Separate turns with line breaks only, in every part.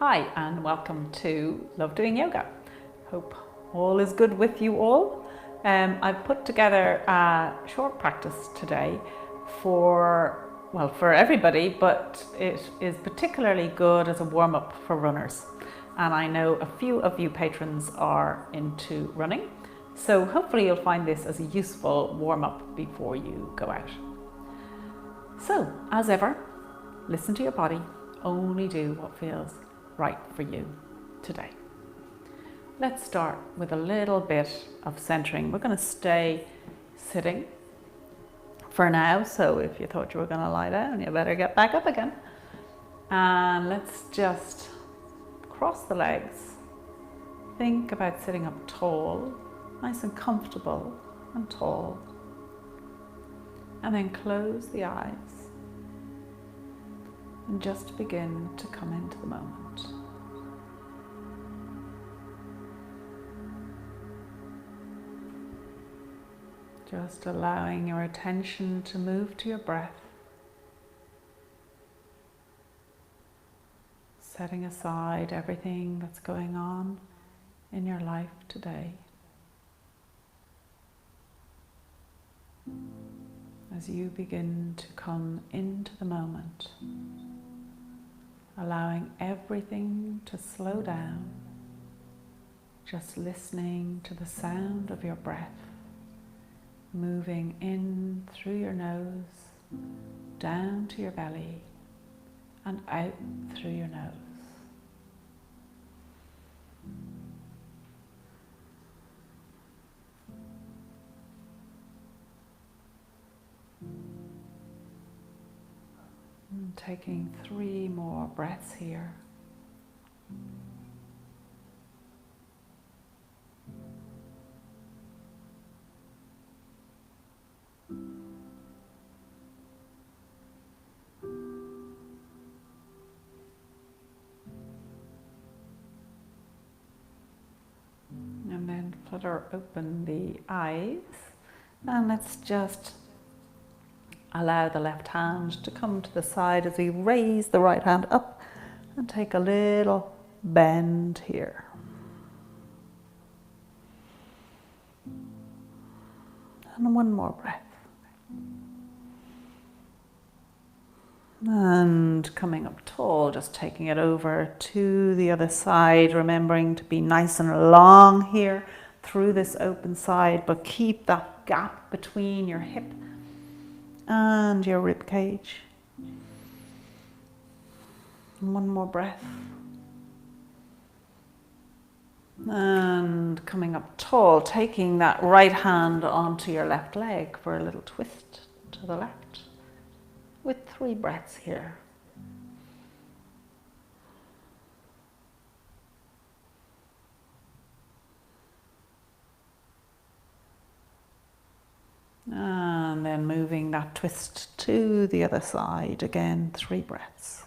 Hi and welcome to Love Doing Yoga. Hope all is good with you all. I've put together a short practice today for everybody, but it is particularly good as a warm-up for runners. And I know a few of you patrons are into running, so hopefully you'll find this as a useful warm-up before you go out. So, as ever, listen to your body, only do what feels right for you today. Let's start with a little bit of centering. We're going to stay sitting for now, so if you thought you were going to lie down, you better get back up again. And let's just cross the legs. Think about sitting up tall, nice and comfortable and tall. And then close the eyes and just begin to come into the moment. Just allowing your attention to move to your breath, setting aside everything that's going on in your life today. As you begin to come into the moment, allowing everything to slow down, just listening to the sound of your breath, moving in through your nose, down to your belly, and out through your nose. And taking 3 more breaths here. And then flutter open the eyes, and let's just allow the left hand to come to the side as we raise the right hand up and take a little bend here. And one more breath. And coming up tall, just taking it over to the other side, remembering to be nice and long here through this open side, but keep that gap between your hip and your rib cage. And one more breath. And coming up tall, taking that right hand onto your left leg for a little twist to the left. With 3 breaths here. And then moving that twist to the other side. Again, 3 breaths.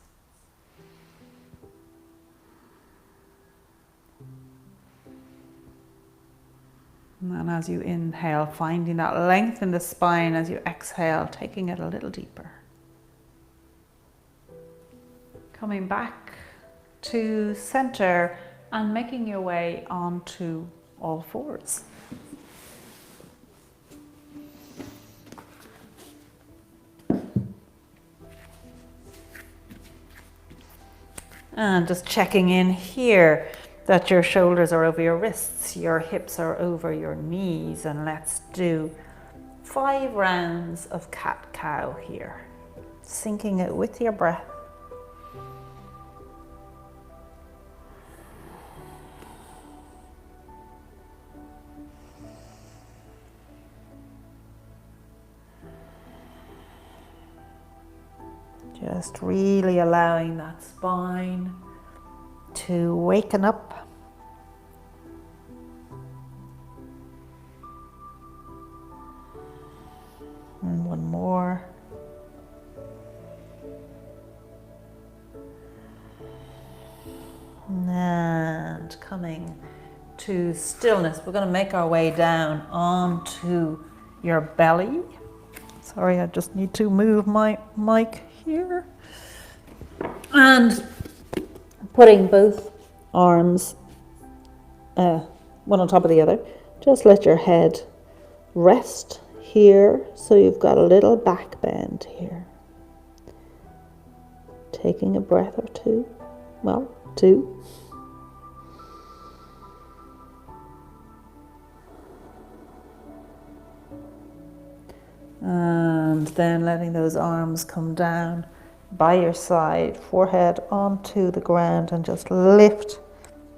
And as you inhale, finding that length in the spine. As you exhale, taking it a little deeper. Coming back to center and making your way onto all fours. And just checking in here that your shoulders are over your wrists, your hips are over your knees, and let's do 5 rounds of cat-cow here. Syncing it with your breath. Just really allowing that spine to waken up. And one more. And coming to stillness. We're going to make our way down onto your belly. Sorry, I just need to move my mic here. And
putting both arms one on top of the other. Just let your head rest here, so you've got a little back bend here. Taking a breath or two, well, two. And then letting those arms come down by your side, forehead onto the ground, and just lift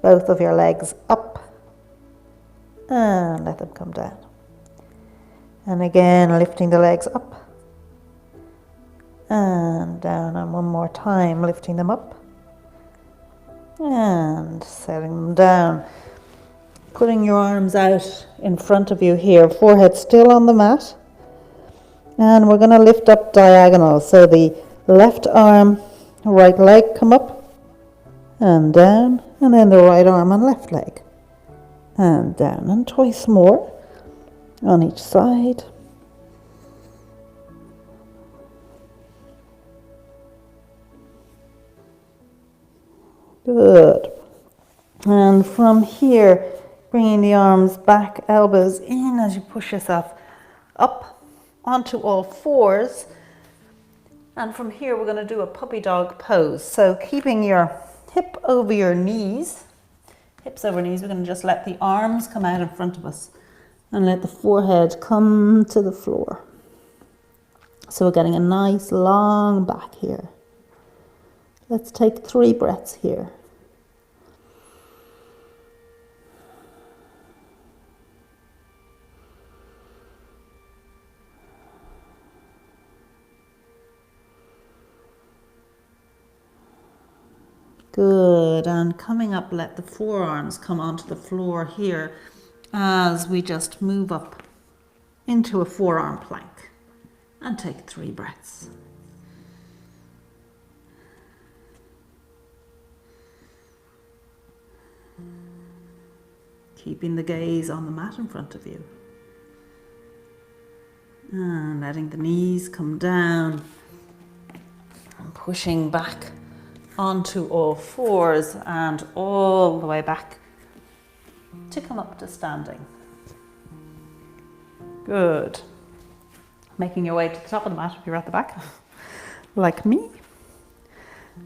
both of your legs up and let them come down. And again, lifting the legs up and down, and one more time, lifting them up and setting them down. Putting your arms out in front of you here, forehead still on the mat. And we're going to lift up diagonal. So the left arm, right leg come up and down, and then the right arm and left leg and down, and twice more on each side. Good. And from here, bringing the arms back, elbows in as you push yourself up onto all fours. And from here, we're going to do a puppy dog pose. So keeping your hip over your knees, hips over knees, we're going to just let the arms come out in front of us and let the forehead come to the floor. So we're getting a nice long back here. Let's take 3 breaths here. Good, and coming up, let the forearms come onto the floor here as we just move up into a forearm plank, and take 3 breaths. Keeping the gaze on the mat in front of you. And letting the knees come down and pushing back onto all fours and all the way back to come up to standing. Good. Making your way to the top of the mat if you're at the back, like me.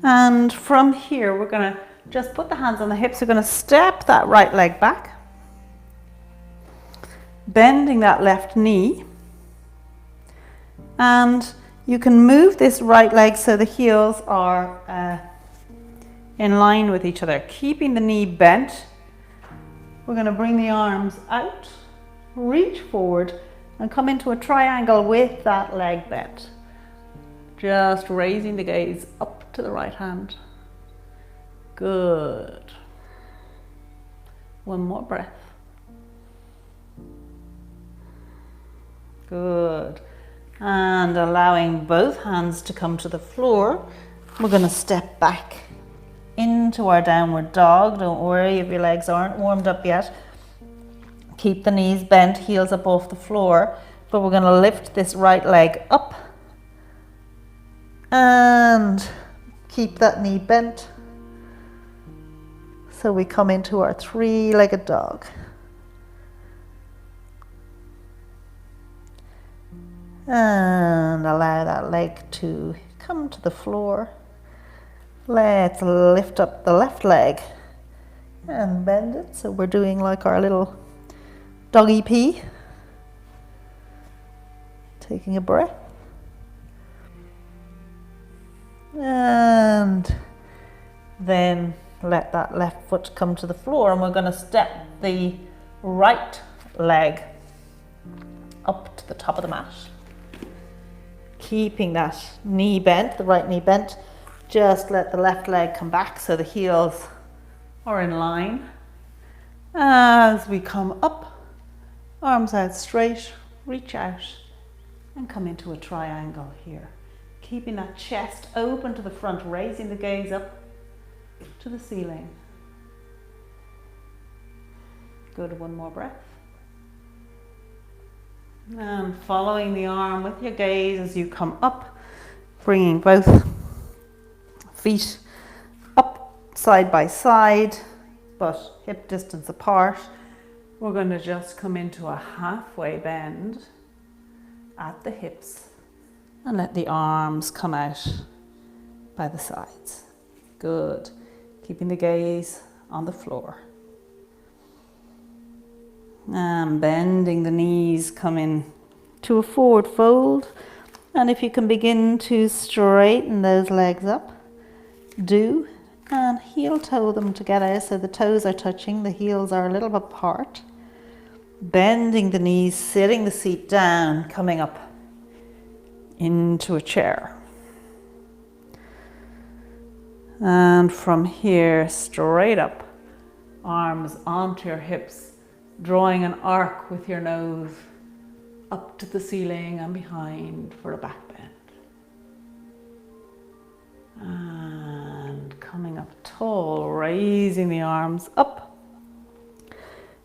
And from here, we're going to just put the hands on the hips. We're going to step that right leg back, bending that left knee. And you can move this right leg so the heels are in line with each other, keeping the knee bent. We're going to bring the arms out, reach forward, and come into a triangle with that leg bent. Just raising the gaze up to the right hand. Good. One more breath. Good. And allowing both hands to come to the floor, we're going to step back into our downward dog. Don't worry if your legs aren't warmed up yet. Keep the knees bent, heels up off the floor, but we're going to lift this right leg up and keep that knee bent. So we come into our 3-legged dog. And allow that leg to come to the floor. Let's lift up the left leg and bend it. So we're doing like our little doggy pee. Taking a breath. And then let that left foot come to the floor, and we're going to step the right leg up to the top of the mat. Keeping that knee bent, the right knee bent. Just let the left leg come back so the heels are in line. As we come up, arms out straight, reach out and come into a triangle here. Keeping that chest open to the front, raising the gaze up to the ceiling. Good, one more breath. And following the arm with your gaze as you come up, bringing both feet up side by side, but hip distance apart. We're going to just come into a halfway bend at the hips and let the arms come out by the sides. Good. Keeping the gaze on the floor. And bending the knees, come in to a forward fold. And if you can begin to straighten those legs up, do. And heel toe them together so the toes are touching, the heels are a little bit apart. Bending the knees, sitting the seat down, coming up into a chair. And from here, straight up, arms onto your hips, drawing an arc with your nose up to the ceiling and behind for a back bend. And coming up tall, raising the arms up.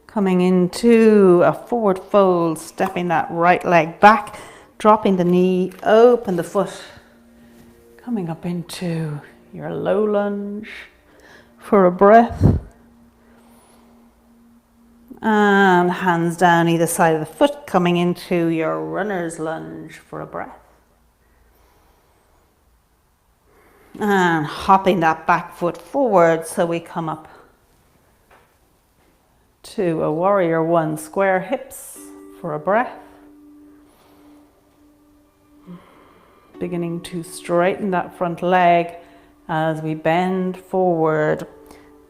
Coming into a forward fold, stepping that right leg back, dropping the knee, open the foot. Coming up into your low lunge for a breath. And hands down either side of the foot, coming into your runner's lunge for a breath. And hopping that back foot forward so we come up to a warrior one, square hips for a breath. Beginning to straighten that front leg as we bend forward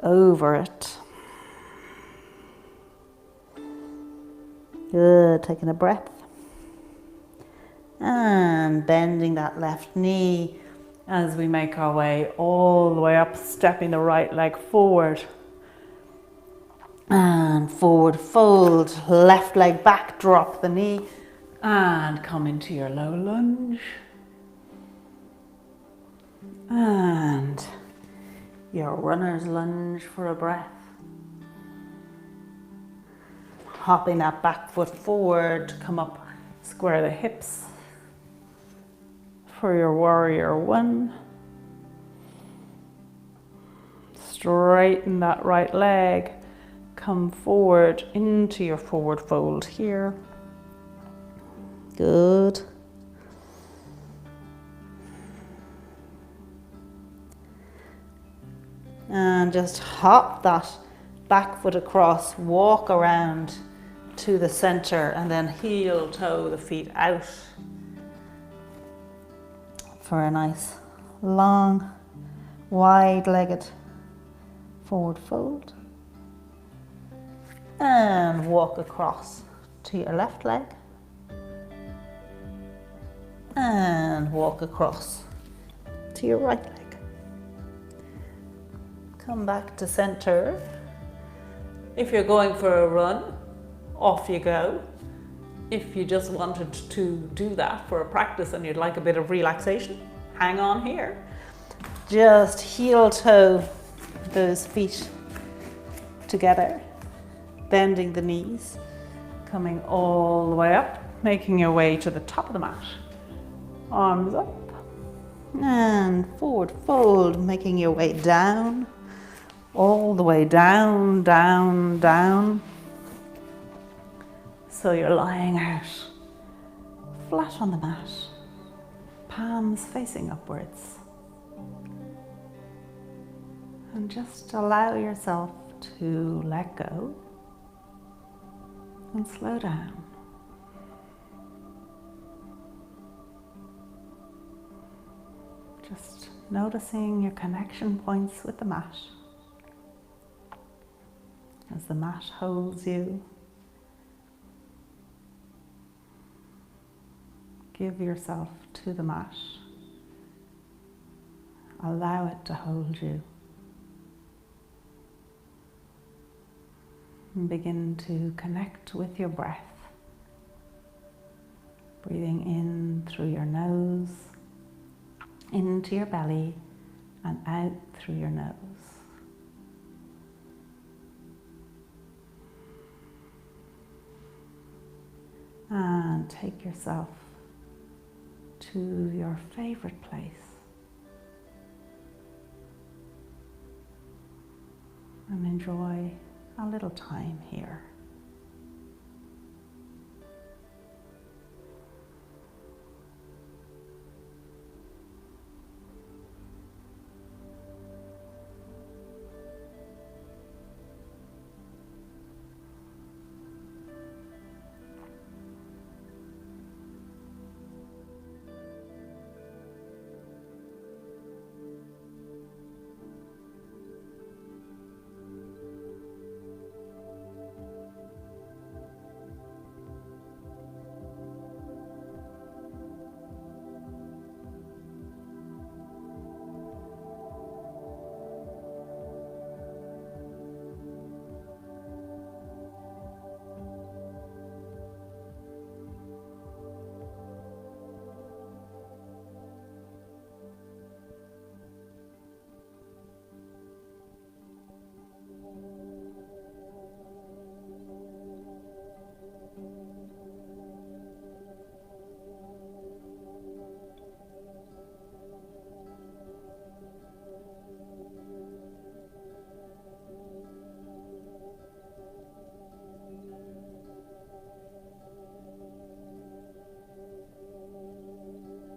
over it. Good, taking a breath. And bending that left knee as we make our way all the way up, stepping the right leg forward. And forward fold, left leg back, drop the knee, and come into your low lunge. And your runner's lunge for a breath. Hopping that back foot forward, come up, square the hips for your warrior one. Straighten that right leg, come forward into your forward fold here. Good. And just hop that back foot across, walk around to the center and then heel toe the feet out for a nice long wide-legged forward fold. And walk across to your left leg and walk across to your right leg. Come back to center. If you're going for a run, off you go. If you just wanted to do that for a practice and you'd like a bit of relaxation, hang on here. Just heel toe those feet together, bending the knees, coming all the way up, making your way to the top of the mat. Arms up and forward fold, making your way down, all the way down, down, down. So you're lying out flat on the mat, palms facing upwards. And just allow yourself to let go and slow down. Just noticing your connection points with the mat as the mat holds you. Give yourself to the mat. Allow it to hold you. And begin to connect with your breath. Breathing in through your nose, into your belly, and out through your nose. And take yourself to your favorite place. and enjoy a little time here.